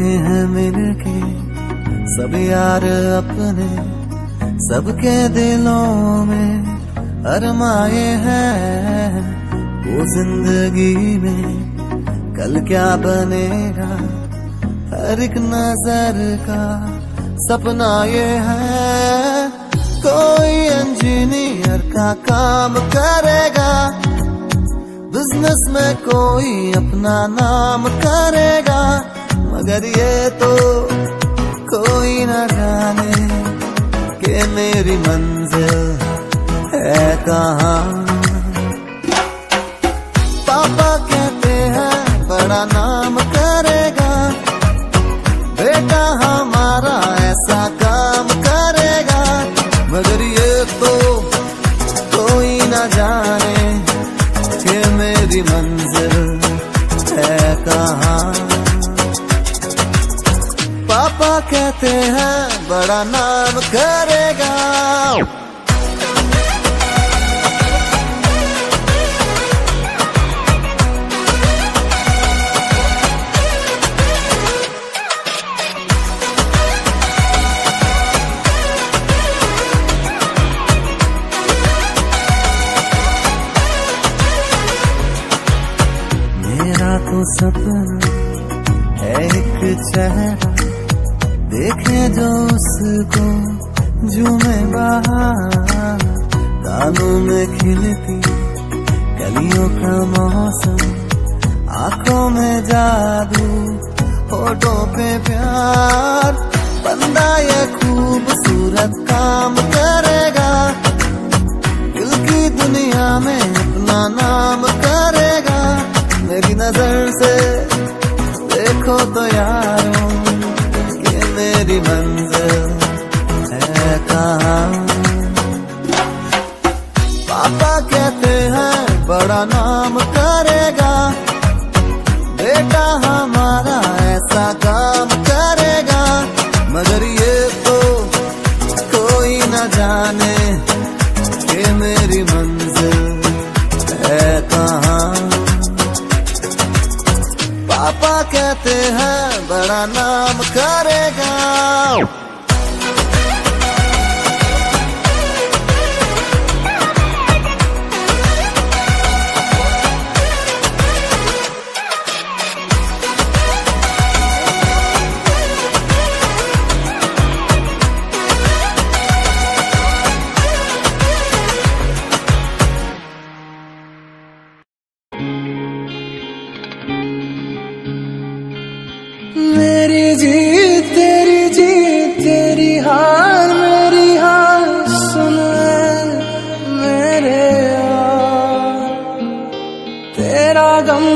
बैठे हैं मिलके सब यार अपने, सबके दिलों में अरमाए हैं। वो जिंदगी में कल क्या बनेगा, हर एक नजर का सपना ये है। कोई इंजीनियर का काम करेगा, बिजनेस में कोई अपना नाम करेगा, मगर ये तो कोई न जाने कि मेरी मंजिल है कहाँ। पापा कहते हैं बड़ा नाम करेगा, बेटा हमारा ऐसा काम करेगा, मगर ये तो कोई न जाने कि मेरी मंजिल है कहाँ। पापा कहते हैं बड़ा नाम करेगा। मेरा तो सपना है एक चेहरा, देखे जो उसको झूमे बाहर। कानों में खिलती कलियों का मौसम, आंखों में जादू, होठों पे प्यार। बंदा ये खूबसूरत काम करेगा, दिल की दुनिया में अपना नाम करेगा। मेरी नजर से देखो तो यारों, मेरी मंजिल है कहाँ। पापा कहते हैं बड़ा नाम करेगा, बेटा हमारा ऐसा काम करेगा, मगर ये तो कोई न जाने कि मेरी मंजिल है कहाँ। पापा कहते हैं बड़ा नाम करेगा। मेरी जीत तेरी जीत, तेरी हार मेरी हार, सुन मेरे यार। तेरा गम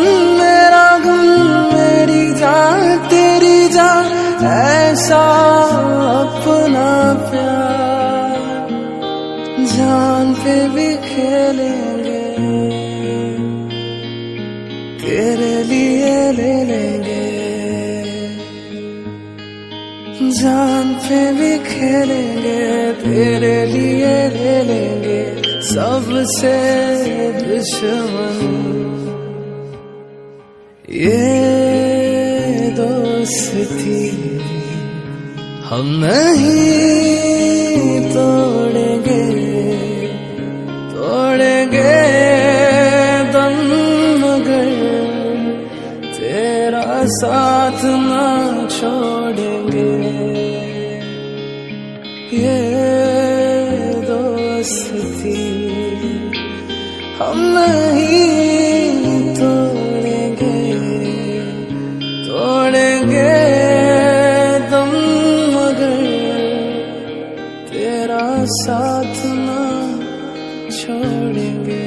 मेरा गम, मेरी जान तेरी जान, ऐसा अपना प्यार। जान पे भी खेलेंगे, तेरे लिए ले लेंगे। जान पे भी खेलेंगे, तेरे लिए ले लेंगे। सबसे दुश्मन ये दोस्ती हम नहीं तोड़ेंगे, तोड़ेंगे दम, मगर तेरा साथ ना छोड़ेंगे। ये दोस्ती हम नहीं तोड़ेंगे, तोड़ेंगे दम, मगर तेरा साथ ना छोड़ेंगे।